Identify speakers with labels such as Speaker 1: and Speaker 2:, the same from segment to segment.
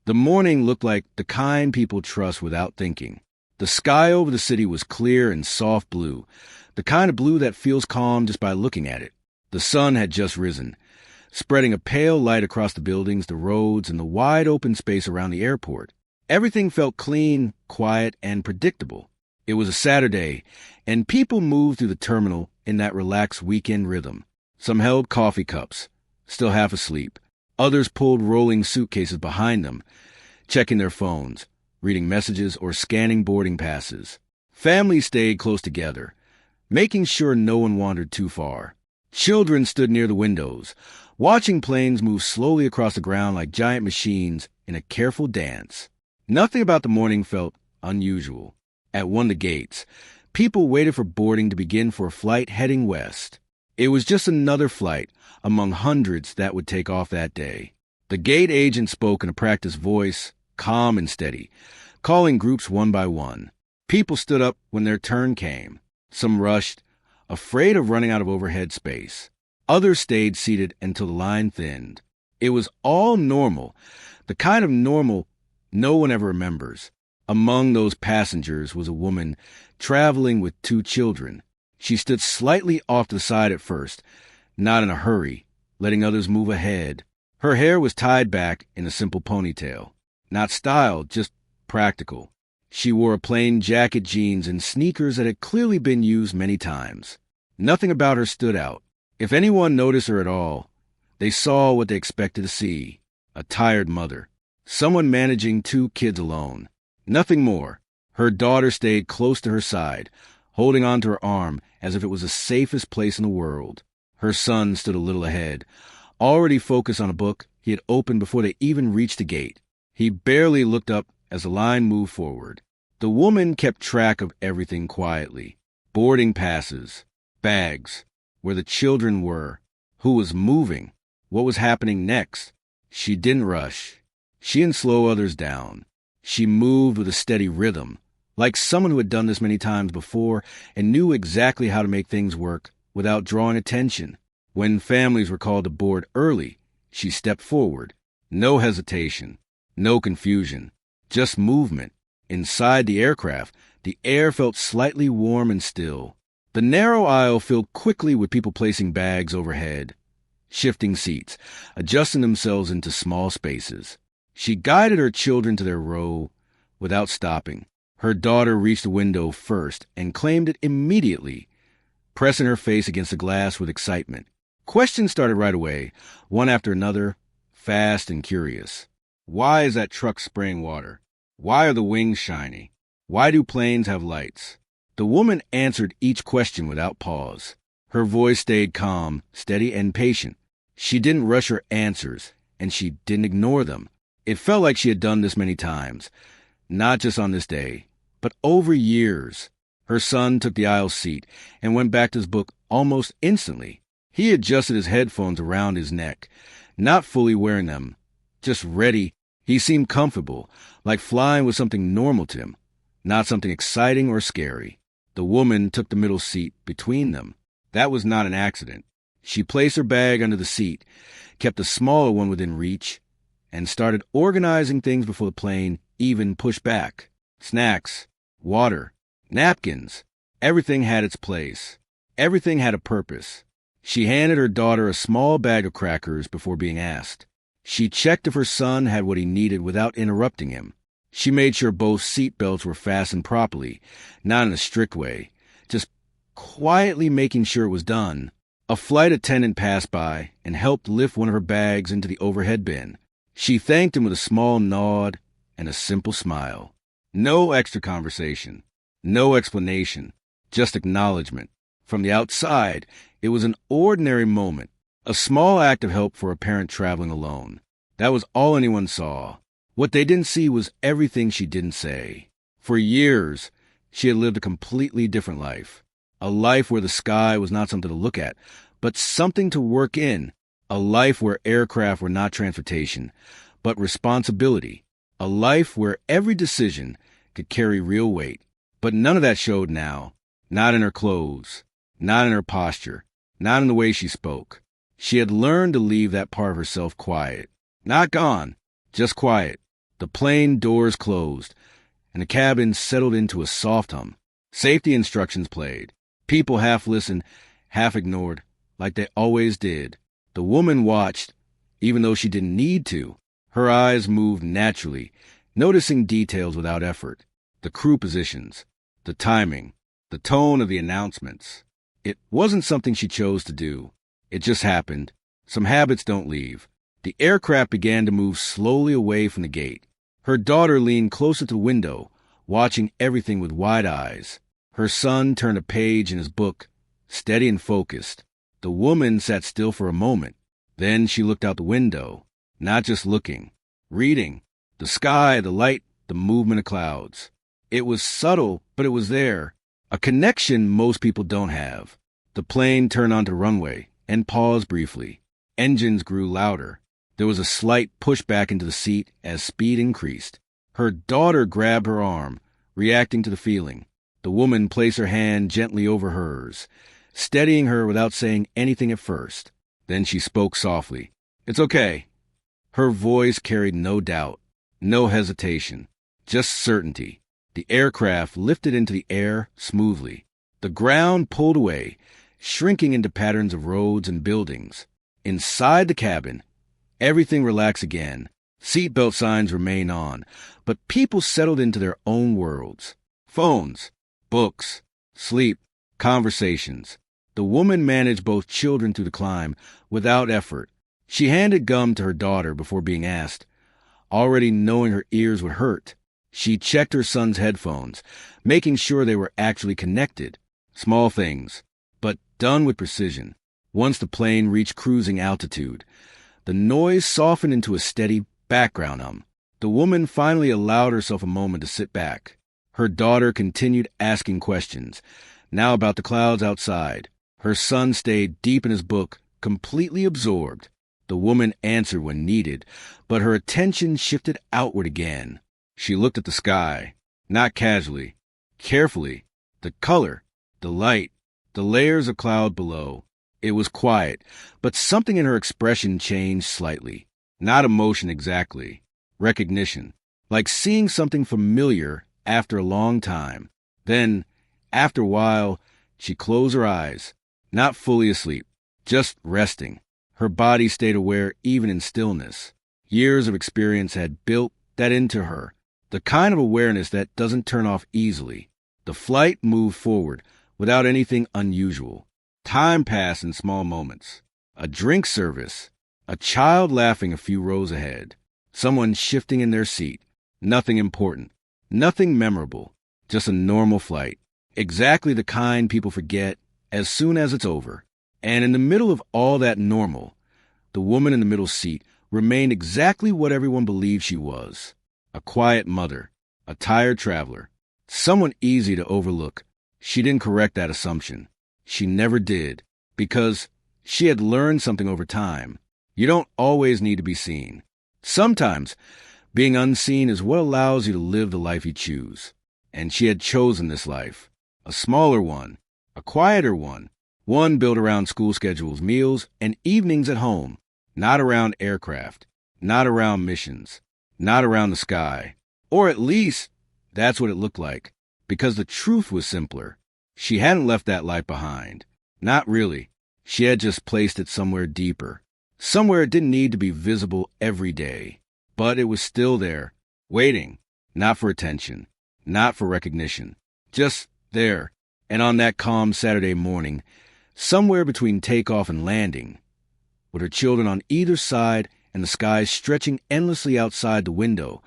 Speaker 1: The morning looked like the kind people trust without thinking. The sky over the city was clear and soft blue, the kind of blue that feels calm just by looking at it. The sun had just risen, spreading a pale light across the buildings, the roads, and the wide open space around the airport. Everything felt clean, quiet, and predictable. It was a Saturday, and people moved through the terminal in that relaxed weekend rhythm. Some held coffee cups, still half asleep. Others pulled rolling suitcases behind them, checking their phones, reading messages, or scanning boarding passes. Families stayed close together, making sure no one wandered too far. Children stood near the windows, watching planes move slowly across the ground like giant machines in a careful dance. Nothing about the morning felt unusual. At one of the gates, people waited for boarding to begin for a flight heading west. It was just another flight among hundreds that would take off that day. The gate agent spoke in a practiced voice, calm and steady, calling groups one by one. People stood up when their turn came. Some rushed, afraid of running out of overhead space. Others stayed seated until the line thinned. It was all normal, the kind of normal no one ever remembers. Among those passengers was a woman traveling with 2 children. She stood slightly off to the side at first, not in a hurry, letting others move ahead. Her hair was tied back in a simple ponytail. Not styled, just practical. She wore a plain jacket, jeans, and sneakers that had clearly been used many times. Nothing about her stood out. If anyone noticed her at all, they saw what they expected to see: a tired mother, someone managing 2 kids alone. Nothing more. Her daughter stayed close to her side, holding onto her arm as if it was the safest place in the world. Her son stood a little ahead, already focused on a book he had opened before they even reached the gate. He barely looked up as the line moved forward. The woman kept track of everything quietly. Boarding passes, bags, where the children were, who was moving, what was happening next. She didn't rush. She didn't slow others down. She moved with a steady rhythm, like someone who had done this many times before and knew exactly how to make things work without drawing attention. When families were called to board early, she stepped forward. No hesitation, no confusion, just movement. Inside the aircraft, the air felt slightly warm and still. The narrow aisle filled quickly with people placing bags overhead, shifting seats, adjusting themselves into small spaces. She guided her children to their row without stopping. Her daughter reached the window first and claimed it immediately, pressing her face against the glass with excitement. Questions started right away, one after another, fast and curious. Why is that truck spraying water? Why are the wings shiny? Why do planes have lights? The woman answered each question without pause. Her voice stayed calm, steady, and patient. She didn't rush her answers, and she didn't ignore them. It felt like she had done this many times, not just on this day, but over years. Her son took the aisle seat and went back to his book almost instantly. He adjusted his headphones around his neck, not fully wearing them, just ready. He seemed comfortable, like flying was something normal to him, not something exciting or scary. The woman took the middle seat between them. That was not an accident. She placed her bag under the seat, kept the smaller one within reach, and started organizing things before the plane even pushed back. Snacks, water, napkins. Everything had its place. Everything had a purpose. She handed her daughter a small bag of crackers before being asked. She checked if her son had what he needed without interrupting him. She made sure both seat belts were fastened properly, not in a strict way, just quietly making sure it was done. A flight attendant passed by and helped lift one of her bags into the overhead bin. She thanked him with a small nod and a simple smile. No extra conversation, no explanation, just acknowledgement. From the outside, it was an ordinary moment, a small act of help for a parent traveling alone. That was all anyone saw. What they didn't see was everything she didn't say. For years, she had lived a completely different life. A life where the sky was not something to look at, but something to work in. A life where aircraft were not transportation, but responsibility. A life where every decision could carry real weight. But none of that showed now. Not in her clothes, not in her posture, not in the way she spoke. She had learned to leave that part of herself quiet. Not gone, just quiet. The plane doors closed, and the cabin settled into a soft hum. Safety instructions played. People half listened, half ignored, like they always did. The woman watched, even though she didn't need to. Her eyes moved naturally, noticing details without effort. The crew positions, the timing, the tone of the announcements. It wasn't something she chose to do. It just happened. Some habits don't leave. The aircraft began to move slowly away from the gate. Her daughter leaned closer to the window, watching everything with wide eyes. Her son turned a page in his book, steady and focused. The woman sat still for a moment. Then she looked out the window, not just looking, reading. The sky, the light, the movement of clouds. It was subtle, but it was there. A connection most people don't have. The plane turned onto the runway and paused briefly. Engines grew louder. There was a slight pushback into the seat as speed increased. Her daughter grabbed her arm, reacting to the feeling. The woman placed her hand gently over hers, steadying her without saying anything at first. Then she spoke softly. "It's okay." Her voice carried no doubt, no hesitation, just certainty. The aircraft lifted into the air smoothly. The ground pulled away, shrinking into patterns of roads and buildings. Inside the cabin, everything relaxed again. Seatbelt signs remained on, but people settled into their own worlds. Phones, books, sleep, conversations. The woman managed both children through the climb without effort. She handed gum to her daughter before being asked. Already knowing her ears would hurt, she checked her son's headphones, making sure they were actually connected. Small things, but done with precision. Once the plane reached cruising altitude, the noise softened into a steady background hum. The woman finally allowed herself a moment to sit back. Her daughter continued asking questions, now about the clouds outside. Her son stayed deep in his book, completely absorbed. The woman answered when needed, but her attention shifted outward again. She looked at the sky, not casually, carefully. The color, the light, the layers of cloud below. It was quiet, but something in her expression changed slightly. Not emotion exactly, recognition, like seeing something familiar after a long time. Then, after a while, she closed her eyes, not fully asleep, just resting. Her body stayed aware even in stillness. Years of experience had built that into her, the kind of awareness that doesn't turn off easily. The flight moved forward without anything unusual. Time passed in small moments. A drink service, a child laughing a few rows ahead, someone shifting in their seat. Nothing important, nothing memorable, just a normal flight. Exactly the kind people forget as soon as it's over. And in the middle of all that normal, the woman in the middle seat remained exactly what everyone believed she was. A quiet mother, a tired traveler, someone easy to overlook. She didn't correct that assumption. She never did, because she had learned something over time. You don't always need to be seen. Sometimes, being unseen is what allows you to live the life you choose. And she had chosen this life. A smaller one, a quieter one. One built around school schedules, meals, and evenings at home, not around aircraft, not around missions, not around the sky. Or at least, that's what it looked like, because the truth was simpler. She hadn't left that life behind. Not really. She had just placed it somewhere deeper, somewhere it didn't need to be visible every day. But it was still there, waiting, not for attention, not for recognition, just there. And on that calm Saturday morning, somewhere between takeoff and landing, with her children on either side and the sky stretching endlessly outside the window,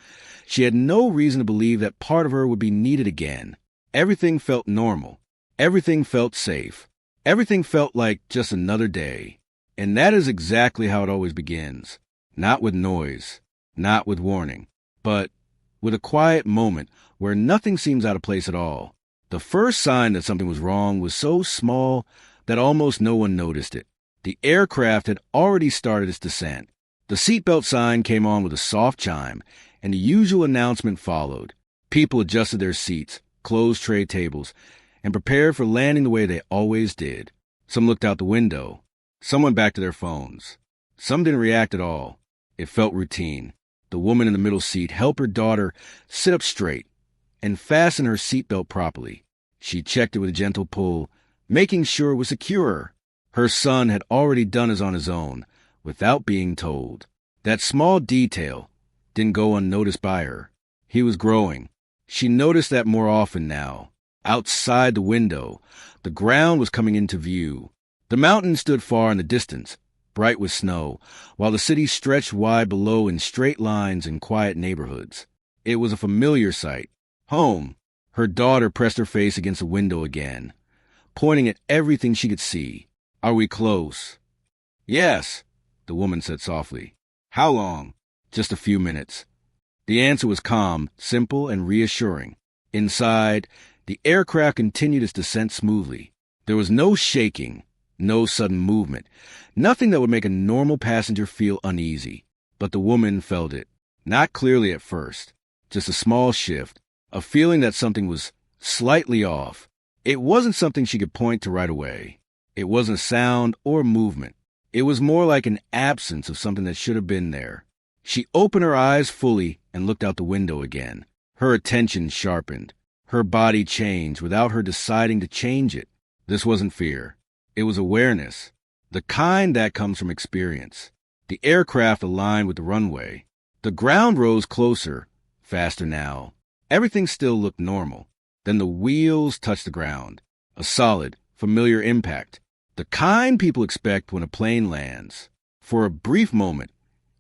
Speaker 1: she had no reason to believe that part of her would be needed again. Everything felt normal. Everything felt safe. Everything felt like just another day. And that is exactly how it always begins. Not with noise, not with warning, but with a quiet moment where nothing seems out of place at all. The first sign that something was wrong was so small that almost no one noticed it. The aircraft had already started its descent. The seatbelt sign came on with a soft chime, and the usual announcement followed. People adjusted their seats, closed tray tables, and prepared for landing the way they always did. Some looked out the window. Some went back to their phones. Some didn't react at all. It felt routine. The woman in the middle seat helped her daughter sit up straight and fasten her seatbelt properly. She checked it with a gentle pull, making sure it was secure. Her son had already done it on his own, without being told. That small detail didn't go unnoticed by her. He was growing. She noticed that more often now. Outside the window, the ground was coming into view. The mountains stood far in the distance, bright with snow, while the city stretched wide below in straight lines and quiet neighborhoods. It was a familiar sight. Home. Her daughter pressed her face against the window again, pointing at everything she could see. Are we close? Yes, the woman said softly. How long? Just a few minutes. The answer was calm, simple, and reassuring. Inside, the aircraft continued its descent smoothly. There was no shaking, no sudden movement, nothing that would make a normal passenger feel uneasy. But the woman felt it. Not clearly at first, just a small shift, a feeling that something was slightly off. It wasn't something she could point to right away. It wasn't sound or movement. It was more like an absence of something that should have been there. She opened her eyes fully and looked out the window again. Her attention sharpened. Her body changed without her deciding to change it. This wasn't fear. It was awareness, the kind that comes from experience. The aircraft aligned with the runway. The ground rose closer, faster now. Everything still looked normal. Then the wheels touched the ground. A solid, familiar impact. The kind people expect when a plane lands. For a brief moment,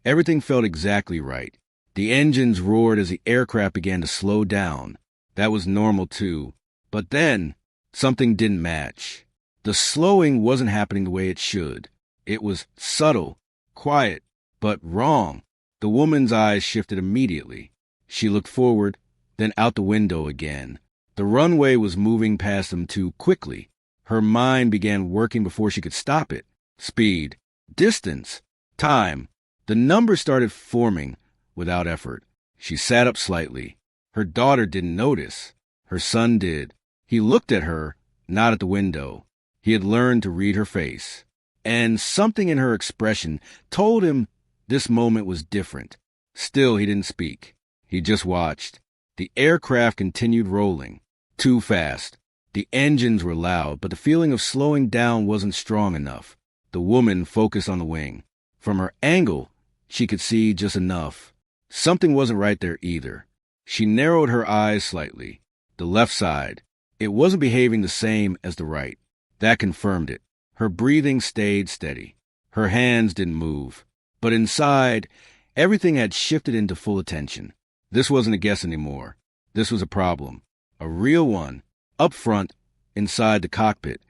Speaker 1: everything felt exactly right. The engines roared as the aircraft began to slow down. That was normal too. But then, something didn't match. The slowing wasn't happening the way it should. It was subtle, quiet, but wrong. The woman's eyes shifted immediately. She looked forward, then out the window again. The runway was moving past them too quickly. Her mind began working before she could stop it. Speed, distance, time. The numbers started forming without effort. She sat up slightly. Her daughter didn't notice. Her son did. He looked at her, not at the window. He had learned to read her face. And something in her expression told him this moment was different. Still, he didn't speak. He just watched. The aircraft continued rolling. Too fast. The engines were loud, but the feeling of slowing down wasn't strong enough. The woman focused on the wing. From her angle, she could see just enough. Something wasn't right there either. She narrowed her eyes slightly. The left side. It wasn't behaving the same as the right. That confirmed it. Her breathing stayed steady. Her hands didn't move. But inside, everything had shifted into full attention. This wasn't a guess anymore. This was a problem. A real one. Up front, inside the cockpit,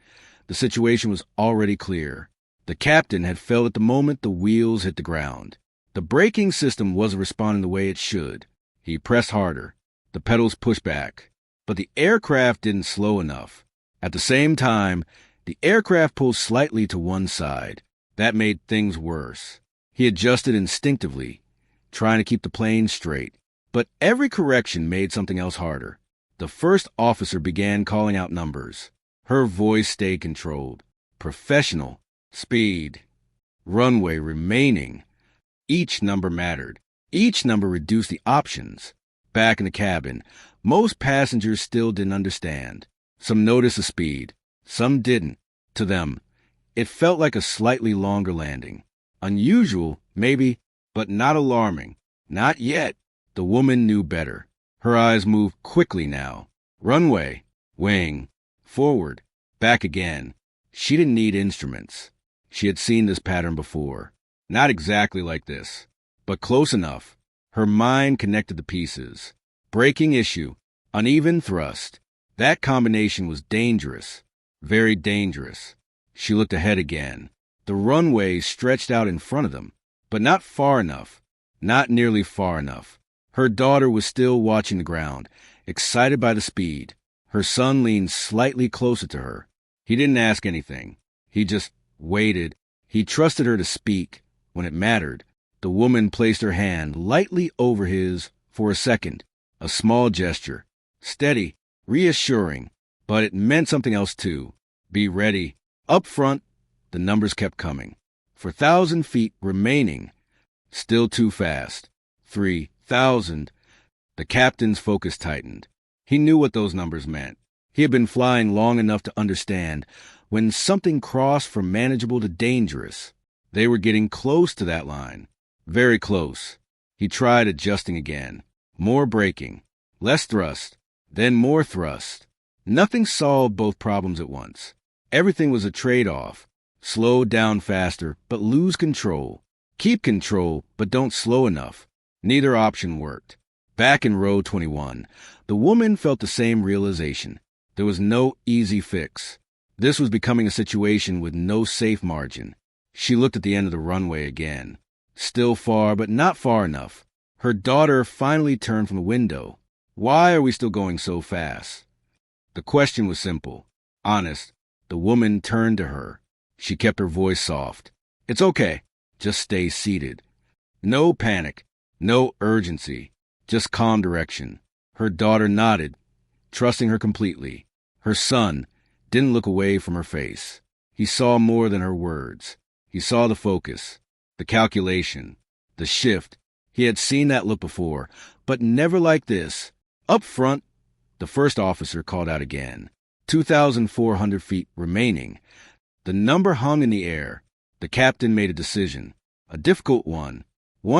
Speaker 1: the situation was already clear. The captain had felt at the moment the wheels hit the ground. The braking system wasn't responding the way it should. He pressed harder. The pedals pushed back. But the aircraft didn't slow enough. At the same time, the aircraft pulled slightly to one side. That made things worse. He adjusted instinctively, trying to keep the plane straight. But every correction made something else harder. The first officer began calling out numbers. Her voice stayed controlled. Professional. Speed. Runway remaining. Each number mattered. Each number reduced the options. Back in the cabin, most passengers still didn't understand. Some noticed the speed. Some didn't. To them, it felt like a slightly longer landing. Unusual, maybe, but not alarming. Not yet. The woman knew better. Her eyes moved quickly now. Runway, wing, forward, back again. She didn't need instruments. She had seen this pattern before. Not exactly like this, but close enough. Her mind connected the pieces. Braking issue, uneven thrust. That combination was dangerous, very dangerous. She looked ahead again. The runway stretched out in front of them, but not far enough, not nearly far enough. Her daughter was still watching the ground, excited by the speed. Her son leaned slightly closer to her. He didn't ask anything. He just waited. He trusted her to speak when it mattered. The woman placed her hand lightly over his for a second. A small gesture. Steady, reassuring. But it meant something else too. Be ready. Up front, the numbers kept coming. For 1,000 feet remaining. Still too fast. 3,000. The captain's focus tightened. He knew what those numbers meant. He had been flying long enough to understand when something crossed from manageable to dangerous. They were getting close to that line. Very close. He tried adjusting again. More braking. Less thrust. Then more thrust. Nothing solved both problems at once. Everything was a trade-off. Slow down faster, but lose control. Keep control, but don't slow enough. Neither option worked. Back in row 21, the woman felt the same realization. There was no easy fix. This was becoming a situation with no safe margin. She looked at the end of the runway again. Still far, but not far enough. Her daughter finally turned from the window. Why are we still going so fast? The question was simple. Honest. The woman turned to her. She kept her voice soft. It's okay. Just stay seated. No panic. No urgency. Just calm direction. Her daughter nodded, trusting her completely. Her son didn't look away from her face. He saw more than her words. He saw the focus, the calculation, the shift. He had seen that look before, but never like this. Up front, the first officer called out again. 2,400 feet remaining. The number hung in the air. The captain made a decision, a difficult one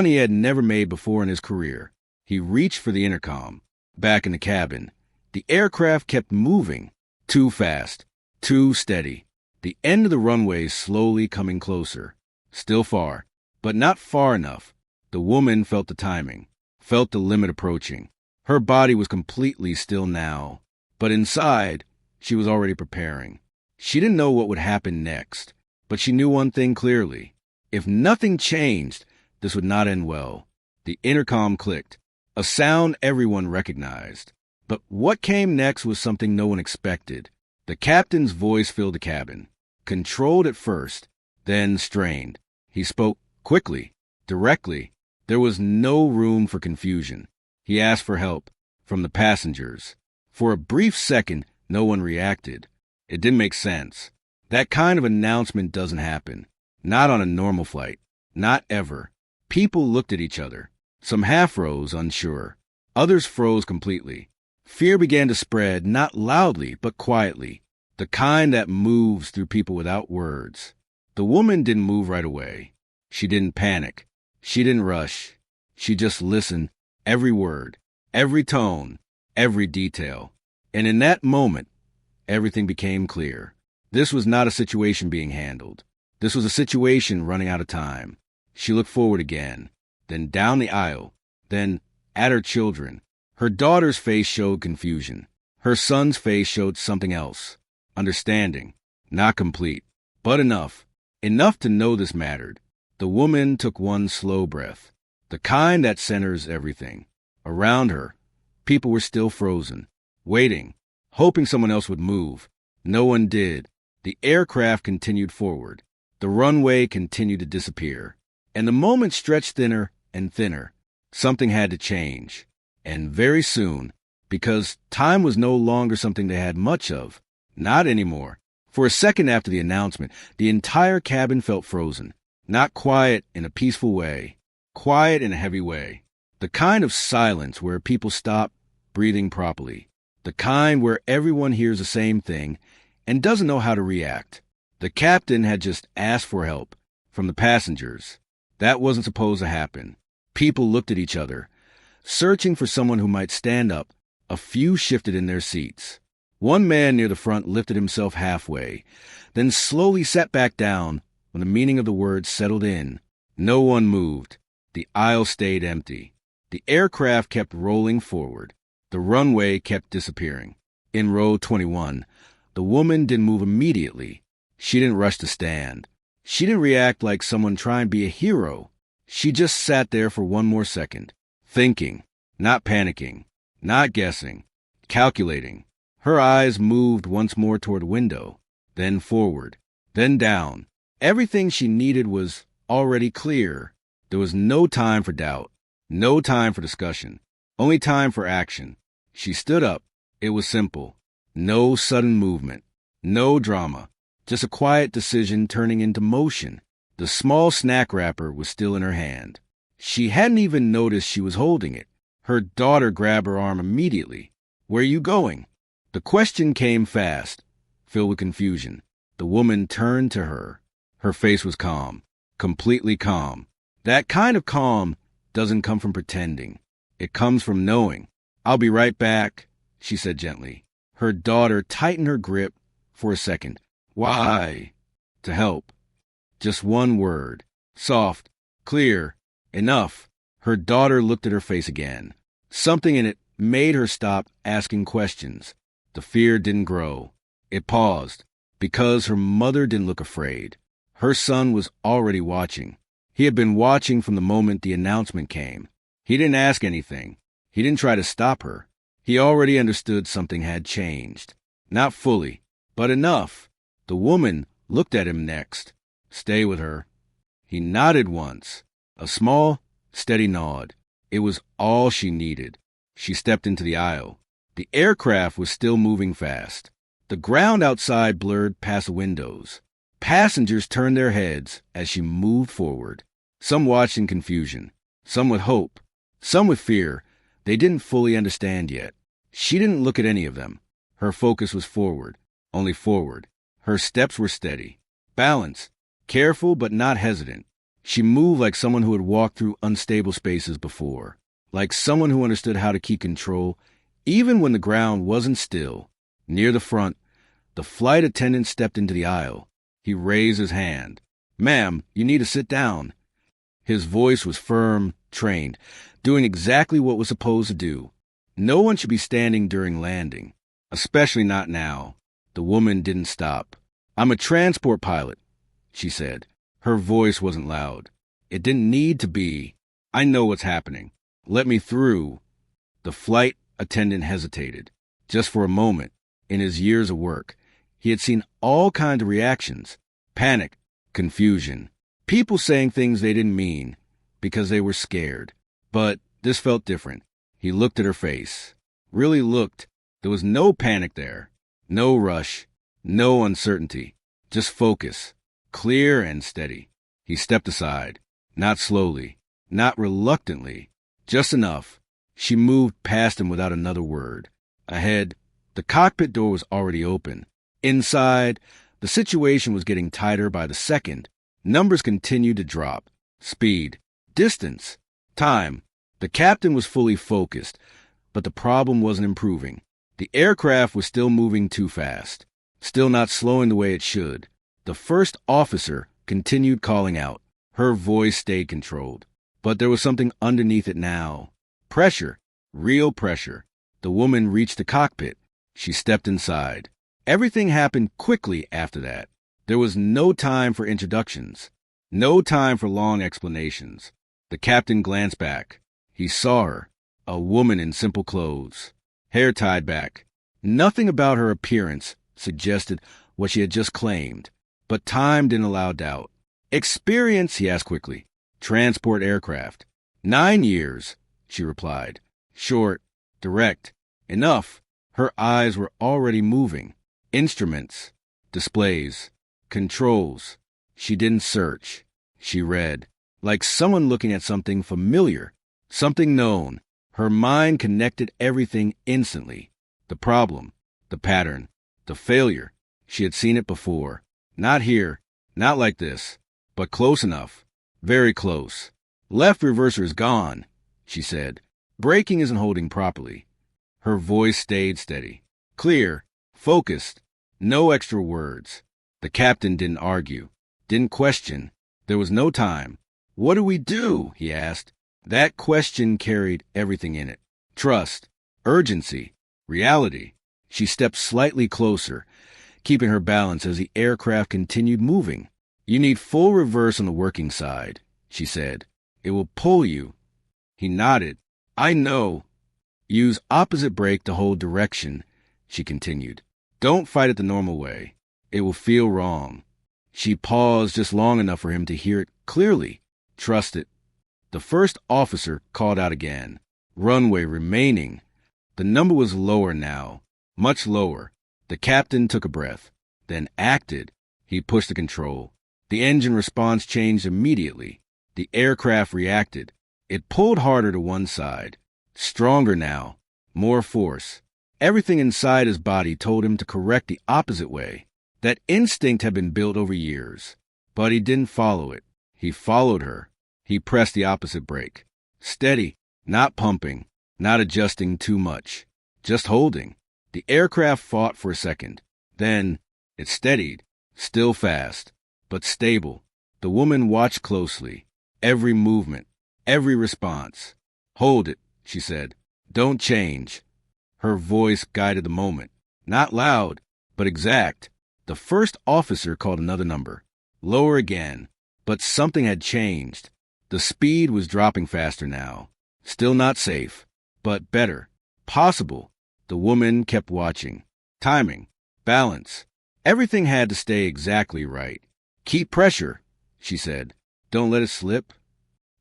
Speaker 1: he had never made before in his career. He reached for the intercom. Back in the cabin, the aircraft kept moving. Too fast, too steady. The end of the runway slowly coming closer. Still far, but not far enough. The woman felt the timing, felt the limit approaching. Her body was completely still now, but inside, she was already preparing. She didn't know what would happen next, but she knew one thing clearly. If nothing changed, this would not end well. The intercom clicked, a sound everyone recognized. But what came next was something no one expected. The captain's voice filled the cabin, controlled at first, then strained. He spoke quickly, directly. There was no room for confusion. He asked for help from the passengers. For a brief second, no one reacted. It didn't make sense. That kind of announcement doesn't happen. Not on a normal flight. Not ever. People looked at each other. Some half froze, unsure. Others froze completely. Fear began to spread, not loudly, but quietly. The kind that moves through people without words. The woman didn't move right away. She didn't panic. She didn't rush. She just listened. Every word, every tone, every detail. And in that moment, everything became clear. This was not a situation being handled. This was a situation running out of time. She looked forward again, then down the aisle, then at her children. Her daughter's face showed confusion. Her son's face showed something else. Understanding. Not complete, but enough. Enough to know this mattered. The woman took one slow breath, the kind that centers everything. Around her, people were still frozen, waiting, hoping someone else would move. No one did. The aircraft continued forward. The runway continued to disappear. And the moment stretched thinner and thinner. Something had to change. And very soon, because time was no longer something they had much of. Not anymore. For a second after the announcement, the entire cabin felt frozen. Not quiet in a peaceful way. Quiet in a heavy way. The kind of silence where people stop breathing properly. The kind where everyone hears the same thing and doesn't know how to react. The captain had just asked for help from the passengers. That wasn't supposed to happen. People looked at each other, searching for someone who might stand up. A few shifted in their seats. One man near the front lifted himself halfway, then slowly sat back down when the meaning of the words settled in. No one moved. The aisle stayed empty. The aircraft kept rolling forward. The runway kept disappearing. In row 21, the woman didn't move immediately. She didn't rush to stand. She didn't react like someone trying to be a hero. She just sat there for one more second, thinking, not panicking, not guessing, calculating. Her eyes moved once more toward the window, then forward, then down. Everything she needed was already clear. There was no time for doubt, no time for discussion, only time for action. She stood up. It was simple. No sudden movement, no drama, just a quiet decision turning into motion. The small snack wrapper was still in her hand. She hadn't even noticed she was holding it. Her daughter grabbed her arm immediately. "Where are you going?" The question came fast, filled with confusion. The woman turned to her. Her face was calm, completely calm. That kind of calm doesn't come from pretending. It comes from knowing. "I'll be right back," she said gently. Her daughter tightened her grip for a second. "Why?" "To help." Just one word. Soft, clear, enough. Her daughter looked at her face again. Something in it made her stop asking questions. The fear didn't grow. It paused, because her mother didn't look afraid. Her son was already watching. He had been watching from the moment the announcement came. He didn't ask anything. He didn't try to stop her. He already understood something had changed. Not fully, but enough. The woman looked at him next. "Stay with her." He nodded once. A small, steady nod. It was all she needed. She stepped into the aisle. The aircraft was still moving fast. The ground outside blurred past the windows. Passengers turned their heads as she moved forward. Some watched in confusion, some with hope, some with fear. They didn't fully understand yet. She didn't look at any of them. Her focus was forward, only forward. Her steps were steady, balanced, careful but not hesitant. She moved like someone who had walked through unstable spaces before, like someone who understood how to keep control, even when the ground wasn't still. Near the front, the flight attendant stepped into the aisle. He raised his hand. "Ma'am, you need to sit down." His voice was firm, trained, doing exactly what was supposed to do. No one should be standing during landing, especially not now. The woman didn't stop. "I'm a transport pilot," she said. Her voice wasn't loud. It didn't need to be. "I know what's happening. Let me through." The flight attendant hesitated. Just for a moment, in his years of work, he had seen all kinds of reactions. Panic, confusion, people saying things they didn't mean because they were scared. But this felt different. He looked at her face. Really looked. There was no panic there. No rush. No uncertainty. Just focus. Clear and steady. He stepped aside. Not slowly. Not reluctantly. Just enough. She moved past him without another word. Ahead, the cockpit door was already open. Inside, the situation was getting tighter by the second. Numbers continued to drop. Speed. Distance. Time. The captain was fully focused, but the problem wasn't improving. The aircraft was still moving too fast. Still not slowing the way it should. The first officer continued calling out. Her voice stayed controlled. But there was something underneath it now. Pressure. Real pressure. The woman reached the cockpit. She stepped inside. Everything happened quickly after that. There was no time for introductions. No time for long explanations. The captain glanced back. He saw her. A woman in simple clothes. Hair tied back. Nothing about her appearance suggested what she had just claimed. But time didn't allow doubt. "Experience?" he asked quickly. "Transport aircraft." 9 years, she replied. Short, direct, enough. Her eyes were already moving. Instruments, displays, controls. She didn't search. She read, like someone looking at something familiar, something known. Her mind connected everything instantly. The problem, the pattern, the failure. She had seen it before. Not here, not like this, but close enough, very close. "Left reverser is gone," she said. "Braking isn't holding properly." Her voice stayed steady, clear, focused, no extra words. The captain didn't argue, didn't question. There was no time. "What do we do?" he asked. That question carried everything in it. Trust, urgency, reality. She stepped slightly closer, keeping her balance as the aircraft continued moving. "You need full reverse on the working side," she said. "It will pull you." He nodded. "I know." "Use opposite brake to hold direction," she continued. "Don't fight it the normal way. It will feel wrong." She paused just long enough for him to hear it clearly. "Trust it." The first officer called out again. Runway remaining. The number was lower now, much lower. The captain took a breath, then acted. He pushed the control. The engine response changed immediately. The aircraft reacted. It pulled harder to one side. Stronger now. More force. Everything inside his body told him to correct the opposite way. That instinct had been built over years. But he didn't follow it. He followed her. He pressed the opposite brake. Steady, not pumping, not adjusting too much. Just holding. The aircraft fought for a second. Then it steadied, still fast, but stable. The woman watched closely. Every movement, every response. Hold it, she said. Don't change. Her voice guided the moment. Not loud, but exact. The first officer called another number. Lower again. But something had changed. The speed was dropping faster now. Still not safe, but better. Possible. The woman kept watching. Timing. Balance. Everything had to stay exactly right. Keep pressure, she said. Don't let it slip.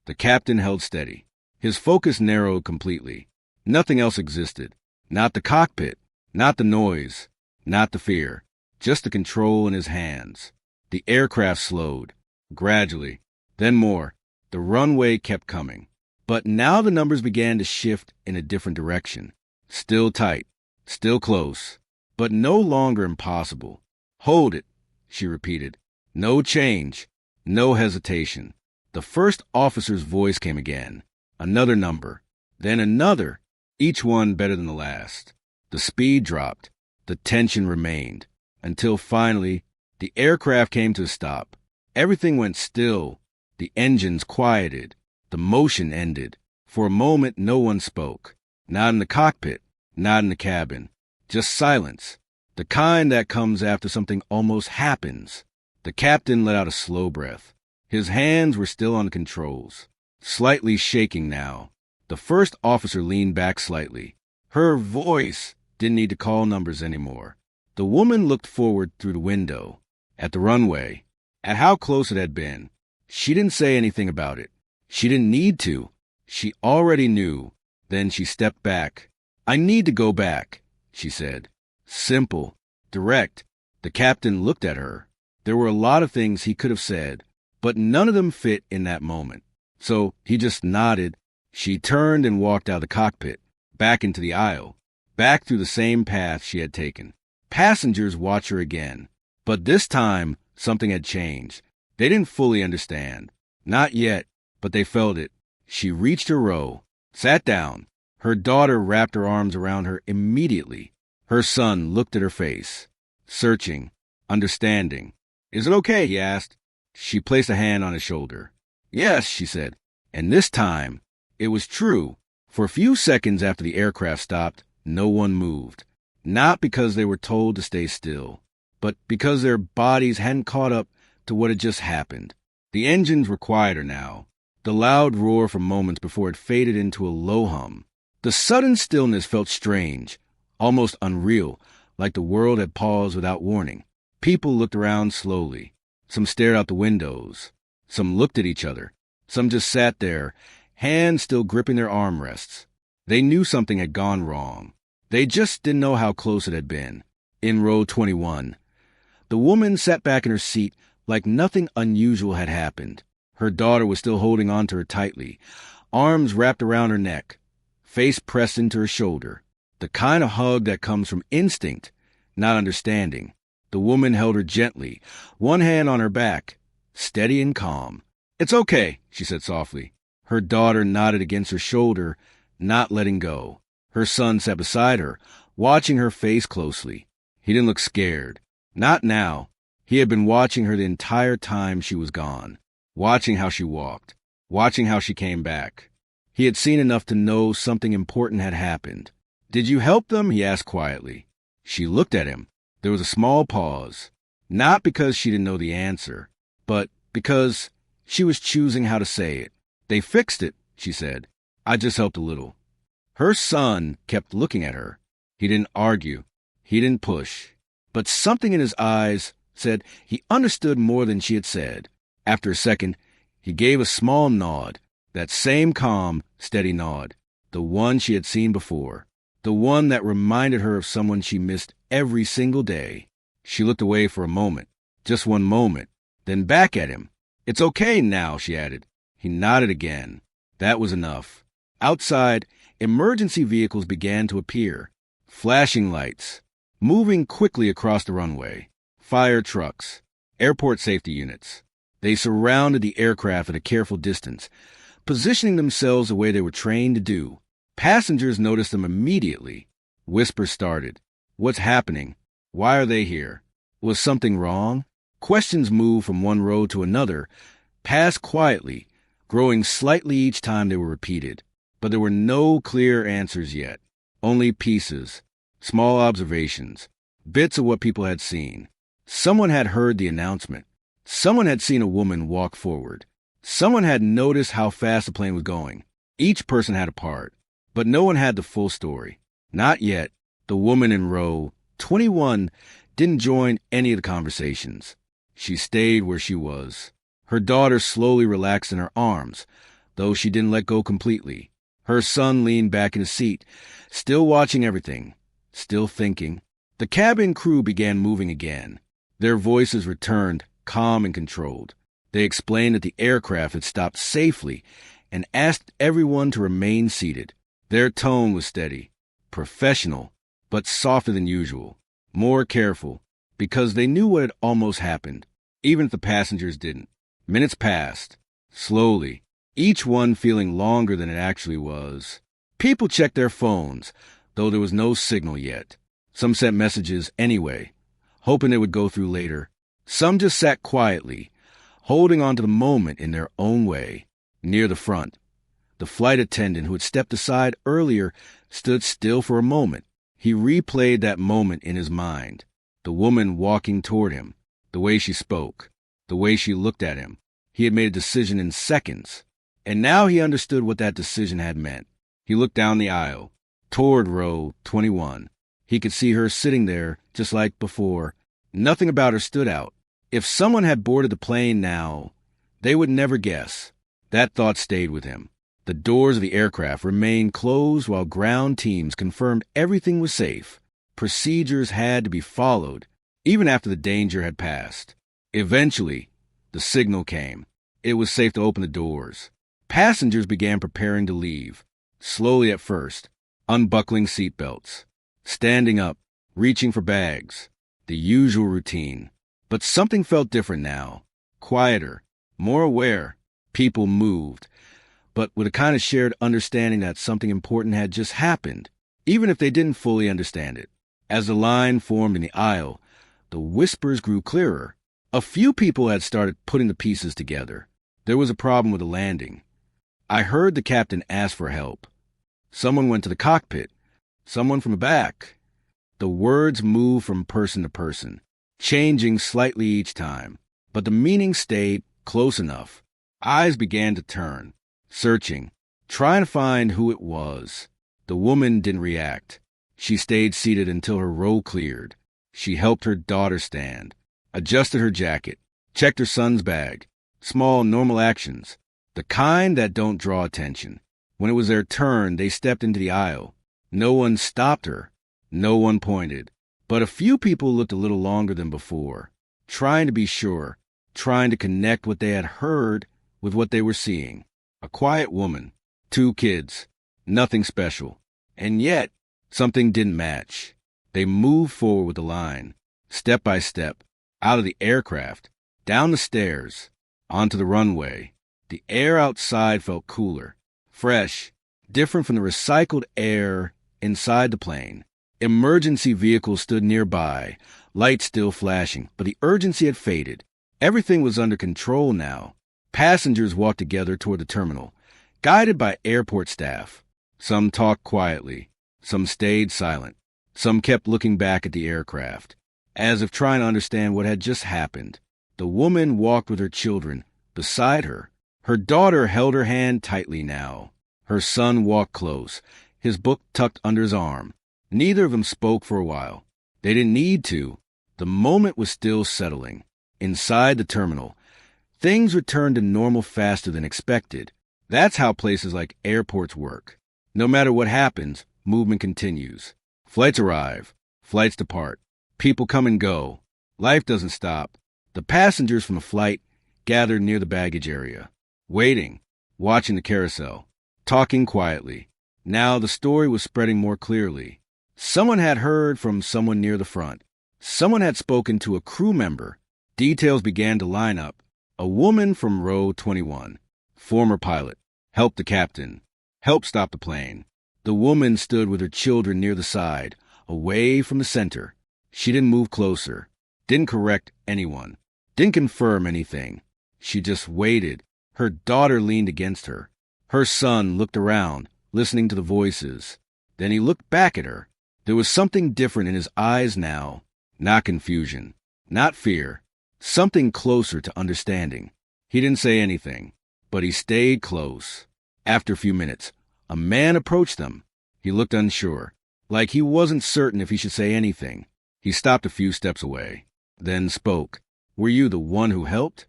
Speaker 1: The captain held steady. His focus narrowed completely. Nothing else existed. Not the cockpit. Not the noise. Not the fear. Just the control in his hands. The aircraft slowed. Gradually. Then more. The runway kept coming. But now the numbers began to shift in a different direction. Still tight. Still close. But no longer impossible. Hold it, she repeated. No change. No hesitation. The first officer's voice came again. Another number. Then another. Each one better than the last. The speed dropped. The tension remained. Until finally, the aircraft came to a stop. Everything went still. The engines quieted. The motion ended. For a moment, no one spoke. Not in the cockpit. Not in the cabin. Just silence. The kind that comes after something almost happens. The captain let out a slow breath. His hands were still on the controls. Slightly shaking now. The first officer leaned back slightly. Her voice didn't need to call numbers anymore. The woman looked forward through the window. At the runway. At how close it had been. She didn't say anything about it. She didn't need to. She already knew. Then she stepped back. I need to go back, she said. Simple. Direct. The captain looked at her. There were a lot of things he could have said, but none of them fit in that moment. So he just nodded. She turned and walked out of the cockpit, back into the aisle, back through the same path she had taken. Passengers watched her again. But this time, something had changed. They didn't fully understand. Not yet, but they felt it. She reached her row, sat down. Her daughter wrapped her arms around her immediately. Her son looked at her face, searching, understanding. Is it okay? He asked. She placed a hand on his shoulder. Yes, she said. And this time, it was true. For a few seconds after the aircraft stopped, no one moved. Not because they were told to stay still, but because their bodies hadn't caught up to what had just happened. The engines were quieter now. The loud roar for moments before it faded into a low hum. The sudden stillness felt strange, almost unreal, like the world had paused without warning. People looked around slowly. Some stared out the windows. Some looked at each other. Some just sat there, hands still gripping their armrests. They knew something had gone wrong. They just didn't know how close it had been. In row 21. The woman sat back in her seat like nothing unusual had happened. Her daughter was still holding on to her tightly, arms wrapped around her neck, face pressed into her shoulder. The kind of hug that comes from instinct, not understanding. The woman held her gently, one hand on her back, steady and calm. It's okay, she said softly. Her daughter nodded against her shoulder, not letting go. Her son sat beside her, watching her face closely. He didn't look scared. Not now. He had been watching her the entire time she was gone, watching how she walked, watching how she came back. He had seen enough to know something important had happened. Did you help them? He asked quietly. She looked at him. There was a small pause, not because she didn't know the answer, but because she was choosing how to say it. They fixed it, she said. I just helped a little. Her son kept looking at her. He didn't argue. He didn't push. But something in his eyes said he understood more than she had said. After a second, he gave a small nod, that same calm, steady nod, the one she had seen before, the one that reminded her of someone she missed every single day. She looked away for a moment, just one moment, then back at him. It's okay now, she added. He nodded again. That was enough. Outside, emergency vehicles began to appear. Flashing lights, moving quickly across the runway. Fire trucks, airport safety units. They surrounded the aircraft at a careful distance, positioning themselves the way they were trained to do. Passengers noticed them immediately. Whispers started. What's happening? Why are they here? Was something wrong? Questions moved from one row to another, passed quietly, growing slightly each time they were repeated. But there were no clear answers yet. Only pieces, small observations, bits of what people had seen. Someone had heard the announcement. Someone had seen a woman walk forward. Someone had noticed how fast the plane was going. Each person had a part, but no one had the full story. Not yet. The woman in row 21 didn't join any of the conversations. She stayed where she was. Her daughter slowly relaxed in her arms, though she didn't let go completely. Her son leaned back in his seat, still watching everything, still thinking. The cabin crew began moving again. Their voices returned, calm and controlled. They explained that the aircraft had stopped safely and asked everyone to remain seated. Their tone was steady, professional, but softer than usual, more careful, because they knew what had almost happened, even if the passengers didn't. Minutes passed, slowly, each one feeling longer than it actually was. People checked their phones, though there was no signal yet. Some sent messages anyway, hoping they would go through later. Some just sat quietly, holding on to the moment in their own way. Near the front, the flight attendant who had stepped aside earlier stood still for a moment. He replayed that moment in his mind. The woman walking toward him, the way she spoke, the way she looked at him. He had made a decision in seconds, and now he understood what that decision had meant. He looked down the aisle, toward row 21. He could see her sitting there, just like before. Nothing about her stood out. If someone had boarded the plane now, they would never guess. That thought stayed with him. The doors of the aircraft remained closed while ground teams confirmed everything was safe. Procedures had to be followed, even after the danger had passed. Eventually, the signal came. It was safe to open the doors. Passengers began preparing to leave, slowly at first, unbuckling seatbelts, standing up, reaching for bags, the usual routine. But something felt different now, quieter, more aware. People moved, but with a kind of shared understanding that something important had just happened, even if they didn't fully understand it. As the line formed in the aisle, the whispers grew clearer. A few people had started putting the pieces together. There was a problem with the landing. I heard the captain ask for help. Someone went to the cockpit. Someone from the back. The words moved from person to person, changing slightly each time, but the meaning stayed close enough. Eyes began to turn, searching, trying to find who it was. The woman didn't react. She stayed seated until her row cleared. She helped her daughter stand, adjusted her jacket, checked her son's bag. Small, normal actions, the kind that don't draw attention. When it was their turn, they stepped into the aisle. No one stopped her. No one pointed. But a few people looked a little longer than before, trying to be sure, trying to connect what they had heard with what they were seeing. A quiet woman, 2 kids, nothing special. And yet, something didn't match. They moved forward with the line, step by step, out of the aircraft, down the stairs, onto the runway. The air outside felt cooler, fresh, different from the recycled air inside the plane. Emergency vehicles stood nearby, lights still flashing, but the urgency had faded. Everything was under control now. Passengers walked together toward the terminal, guided by airport staff. Some talked quietly. Some stayed silent. Some kept looking back at the aircraft, as if trying to understand what had just happened. The woman walked with her children beside her. Her daughter held her hand tightly now. Her son walked close, his book tucked under his arm. Neither of them spoke for a while. They didn't need to. The moment was still settling. Inside the terminal, things returned to normal faster than expected. That's how places like airports work. No matter what happens, movement continues. Flights arrive. Flights depart. People come and go. Life doesn't stop. The passengers from the flight gathered near the baggage area, waiting, watching the carousel. talking quietly. Now the story was spreading more clearly. Someone had heard from someone near the front. Someone had spoken to a crew member. Details began to line up. A woman from row 21, former pilot, helped the captain, helped stop the plane. The woman stood with her children near the side, away from the center. She didn't move closer, didn't correct anyone, didn't confirm anything. She just waited. Her daughter leaned against her. Her son looked around, listening to the voices. Then he looked back at her. There was something different in his eyes now. Not confusion, not fear. Something closer to understanding. He didn't say anything, but he stayed close. After a few minutes, a man approached them. He looked unsure, like he wasn't certain if he should say anything. He stopped a few steps away, then spoke. "Were you the one who helped?"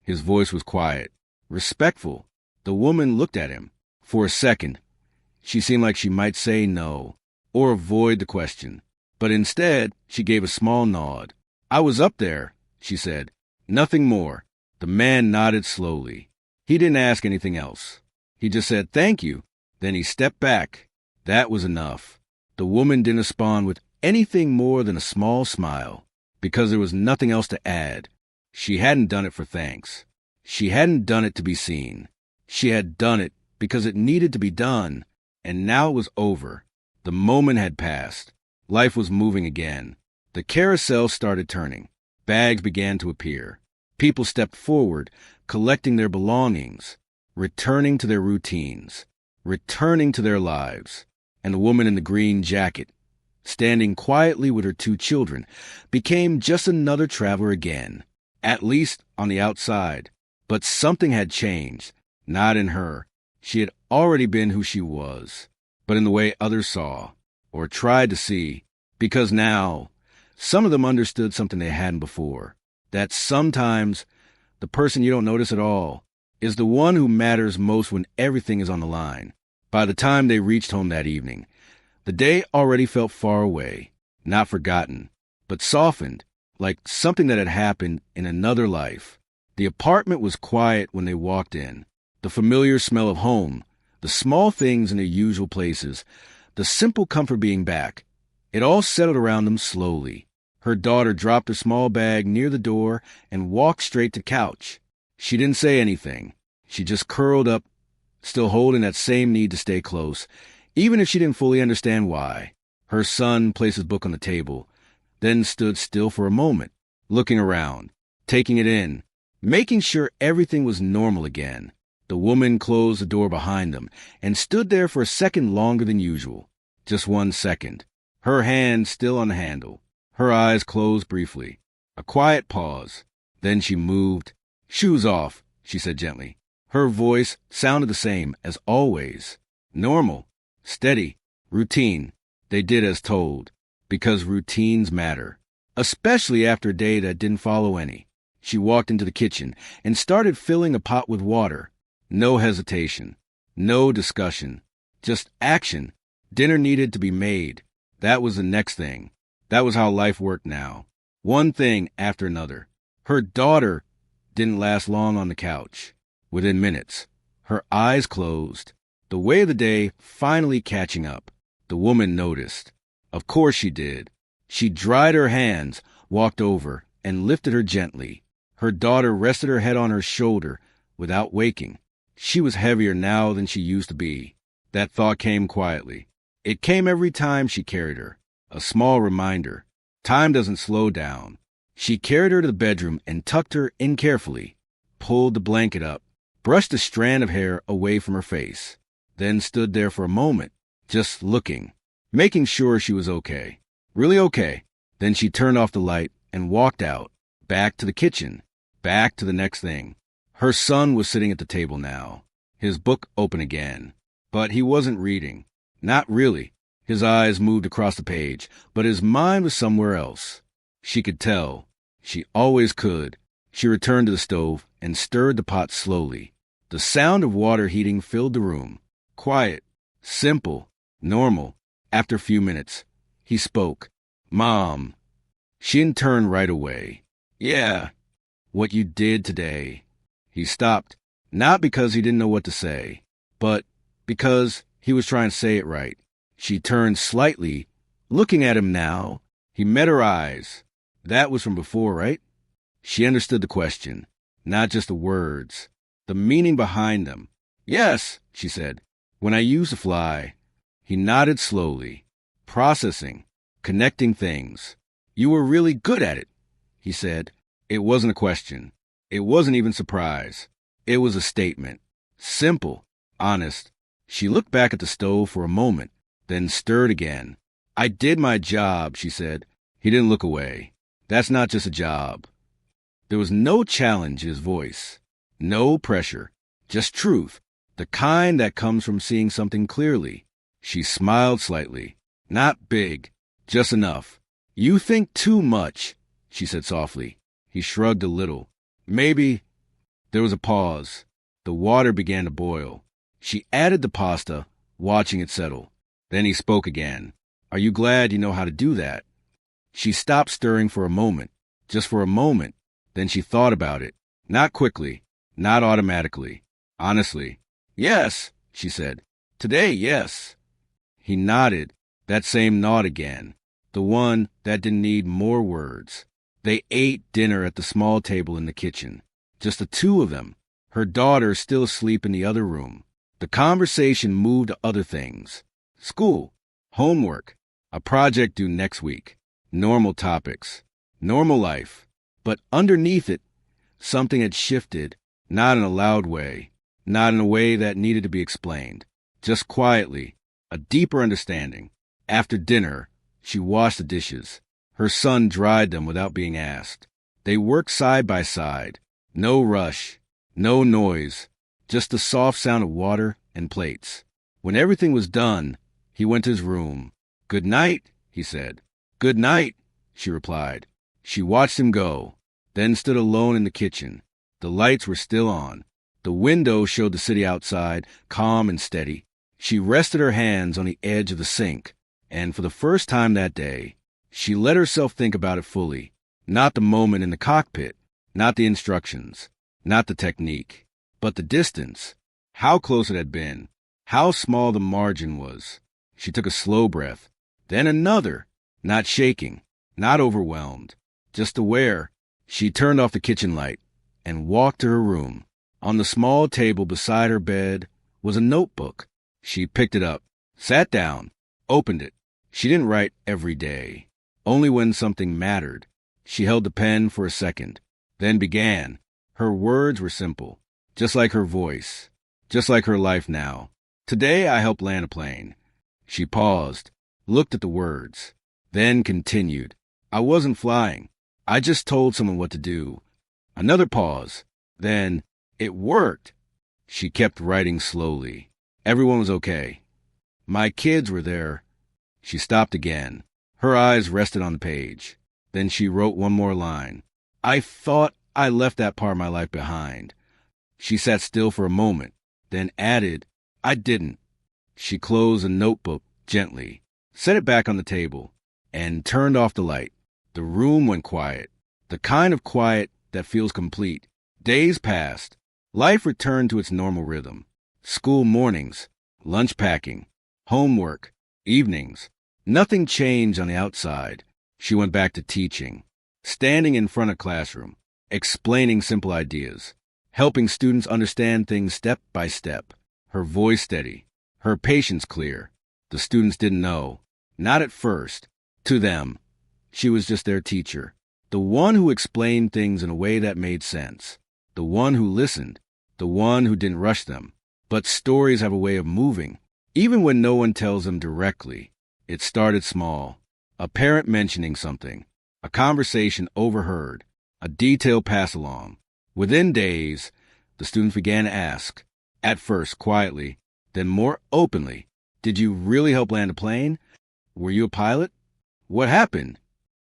Speaker 1: His voice was quiet, respectful. The woman looked at him. For a second, she seemed like she might say no, or avoid the question. But instead, she gave a small nod. "I was up there," she said. Nothing more. The man nodded slowly. He didn't ask anything else. He just said, "Thank you." Then he stepped back. That was enough. The woman didn't respond with anything more than a small smile, because there was nothing else to add. She hadn't done it for thanks. She hadn't done it to be seen. She had done it because it needed to be done, and now it was over. The moment had passed. Life was moving again. The carousel started turning. Bags began to appear. People stepped forward, collecting their belongings, returning to their routines, returning to their lives. And the woman in the green jacket, standing quietly with her 2 children, became just another traveler again, at least on the outside. But something had changed, not in her. She had already been who she was, but in the way others saw, or tried to see, because now some of them understood something they hadn't before, that sometimes the person you don't notice at all is the one who matters most when everything is on the line. By the time they reached home that evening, the day already felt far away, not forgotten, but softened, like something that had happened in another life. The apartment was quiet when they walked in. The familiar smell of home, the small things in their usual places, the simple comfort being back. It all settled around them slowly. Her daughter dropped her small bag near the door and walked straight to the couch. She didn't say anything. She just curled up, still holding that same need to stay close, even if she didn't fully understand why. Her son placed his book on the table, then stood still for a moment, looking around, taking it in, making sure everything was normal again. The woman closed the door behind them and stood there for a second longer than usual. Just 1 second. Her hand still on the handle. Her eyes closed briefly. A quiet pause. Then she moved. "Shoes off," she said gently. Her voice sounded the same as always. Normal, steady, routine. They did as told, because routines matter, especially after a day that didn't follow any. She walked into the kitchen and started filling a pot with water. No hesitation, no discussion, just action. Dinner needed to be made. That was the next thing. That was how life worked now. One thing after another. Her daughter didn't last long on the couch. Within minutes, her eyes closed, the way of the day finally catching up. The woman noticed. Of course she did. She dried her hands, walked over, and lifted her gently. Her daughter rested her head on her shoulder without waking. She was heavier now than she used to be. That thought came quietly. It came every time she carried her. A small reminder. Time doesn't slow down. She carried her to the bedroom and tucked her in carefully, pulled the blanket up, brushed a strand of hair away from her face, then stood there for a moment, just looking, making sure she was okay. Really okay. Then she turned off the light and walked out, back to the kitchen, back to the next thing. Her son was sitting at the table now, his book open again. But he wasn't reading. Not really. His eyes moved across the page, but his mind was somewhere else. She could tell. She always could. She returned to the stove and stirred the pot slowly. The sound of water heating filled the room. Quiet, simple, normal. After a few minutes, he spoke. "Mom." She didn't turn right away. "Yeah, what you did today." He stopped, not because he didn't know what to say, but Because he was trying to say it right. She turned slightly, looking at him now. He met her eyes. That was from before, right? She understood the question, not just the words, the meaning behind them. Yes, she said, when I used to fly. He nodded slowly, processing, connecting things. You were really good at it, he said. It wasn't a question. It wasn't even surprise. It was a statement. Simple, honest. She looked back at the stove for a moment, then stirred again. I did my job, she said. He didn't look away. That's not just a job. There was no challenge in his voice, no pressure, just truth, the kind that comes from seeing something clearly. She smiled slightly. Not big, just enough. You think too much, she said softly. He shrugged a little. Maybe. There was a pause. The water began to boil. She added the pasta, watching it settle. Then he spoke again. Are you glad you know how to do that? She stopped stirring for a moment, just for a moment. Then she thought about it. Not quickly, not automatically. Honestly. Yes, she said. Today, yes. He nodded, that same nod again, the one that didn't need more words. They ate dinner at the small table in the kitchen, just the two of them, her daughter still asleep in the other room. The conversation moved to other things. School, homework, a project due next week, normal topics, normal life. But underneath it, something had shifted, not in a loud way, not in a way that needed to be explained, just quietly, a deeper understanding. After dinner, she washed the dishes. Her son dried them without being asked. They worked side by side. No rush, no noise, just the soft sound of water and plates. When everything was done, he went to his room. Good night, he said. Good night, she replied. She watched him go, then stood alone in the kitchen. The lights were still on. The window showed the city outside, calm and steady. She rested her hands on the edge of the sink, and for the first time that day, she let herself think about it fully. Not the moment in the cockpit, not the instructions, not the technique, but the distance, how close it had been, how small the margin was. She took a slow breath, then another, not shaking, not overwhelmed, just aware. She turned off the kitchen light and walked to her room. On the small table beside her bed was a notebook. She picked it up, sat down, opened it. She didn't write every day, only when something mattered. She held the pen for a second, then began. Her words were simple, just like her voice, just like her life now. Today I helped land a plane. She paused, looked at the words, then continued. I wasn't flying. I just told someone what to do. Another pause. Then, it worked. She kept writing slowly. Everyone was okay. My kids were there. She stopped again. Her eyes rested on the page. Then she wrote one more line. I thought I left that part of my life behind. She sat still for a moment, then added, I didn't. She closed the notebook gently, set it back on the table, and turned off the light. The room went quiet, the kind of quiet that feels complete. Days passed. Life returned to its normal rhythm. School mornings, lunch packing, homework, evenings. Nothing changed on the outside. She went back to teaching, standing in front of classroom, explaining simple ideas, helping students understand things step by step. Her voice steady, her patience clear. The students didn't know, not at first. To them, she was just their teacher, the one who explained things in a way that made sense, the one who listened, the one who didn't rush them. But stories have a way of moving, even when no one tells them directly. It started small. A parent mentioning something, a conversation overheard, a detail pass along. Within days, the students began to ask, at first quietly, then more openly, did you really help land a plane? Were you a pilot? What happened?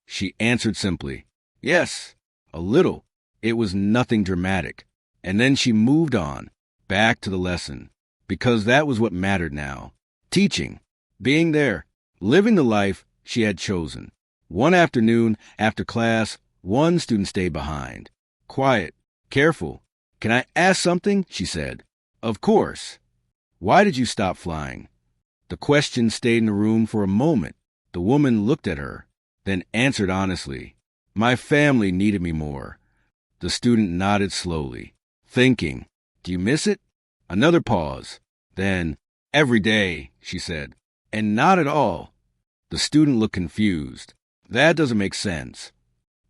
Speaker 1: She answered simply, yes, a little. It was nothing dramatic. And then she moved on, back to the lesson, because that was what mattered now. Teaching, being there, living the life she had chosen. One afternoon, after class, one student stayed behind. Quiet, careful. Can I ask something? She said. Of course. Why did you stop flying? The question stayed in the room for a moment. The woman looked at her, then answered honestly, My family needed me more. The student nodded slowly, thinking, Do you miss it? Another pause. Then, Every day, she said. And not at all. The student looked confused. That doesn't make sense.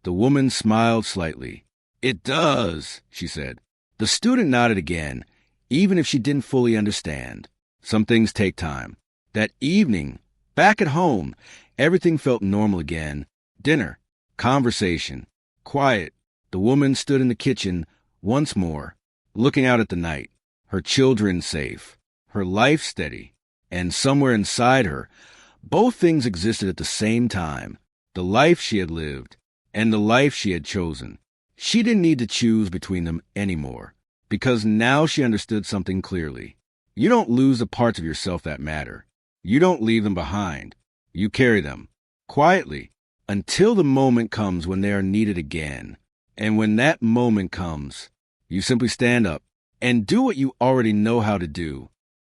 Speaker 1: The woman smiled slightly. It does, she said. The student nodded again, even if she didn't fully understand. Some things take time. That evening, back at home, everything felt normal again. Dinner, conversation, quiet. The woman stood in the kitchen once more, looking out at the night, her children safe, her life steady, and somewhere inside her, both things existed at the same time, the life she had lived and the life she had chosen. She didn't need to choose between them anymore, because now she understood something clearly. You don't lose the parts of yourself that matter. You don't leave them behind. You carry them, quietly, until the moment comes when they are needed again. And when that moment comes, you simply stand up and do what you already know how to do.